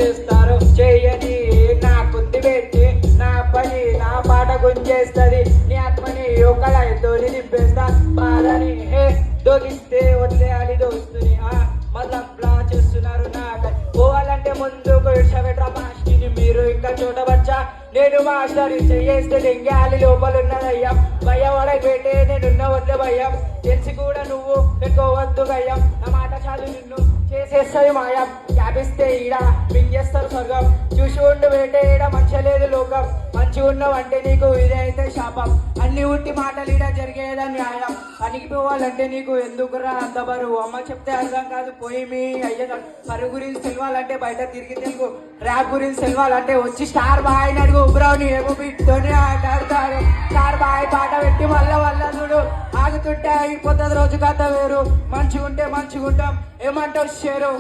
చేస్తారు చెయ్యని నా కుంది పెట్టి నా పని నా పాట గుంజేస్తుంది నీ ఆత్మని ఒకళ్ళతో నింపేస్తా బాధని దొగిస్తే వదిలేయాలి దోస్తుని మళ్ళా చేస్తున్నారు నాకు పోవాలంటే ముందుకు ఇడ్చబెట్రా మాస్టర్ని మీరు ఇంకా చూడవచ్చా నేను మాస్టర్ చేస్తే దెంగాలి లోపల ఉన్నదయ్యా భయం వడకి పెట్టే నేనున్న వద్ద భయం తెలిసి కూడా నువ్వు పెట్టుకోవద్దు భయం నా మాట చాలు నిన్ను చేసేస్తుంది మాయం క్యాపిస్తే ఈడ మింగేస్తారు స్వర్గం చూసి ఉండు వేటే ఈడ మంచి లేదు లోకం మంచి ఉన్నావంటే నీకు ఇదైతే శాపం అన్ని ఉట్టి మాటలు ఈడ జరిగేదని న్యాయం పనికి పోవాలంటే నీకు ఎందుకురా అంత బరువు అమ్మ చెప్తే అర్థం కాదు పోయి మీ అయ్యగారు పరుగు గురించి తెలవాలంటే బయట తిరిగి తెలుగు ర్యాప్ గురించి తెలవాలంటే వచ్చి స్టార్ బాయ్ అడుగు ఉబ్రావుని ఏమో బిడ్డోని ఆటాడతాడు స్టార్ బాయ్ పాట పెట్టి మళ్ళా చూడు ఆగుతుంటే అయిపోతుంది రోజు కథ వేరు మంచిగా ఉంటే మంచిగా ఉంటాం ఏమంటావు షేరు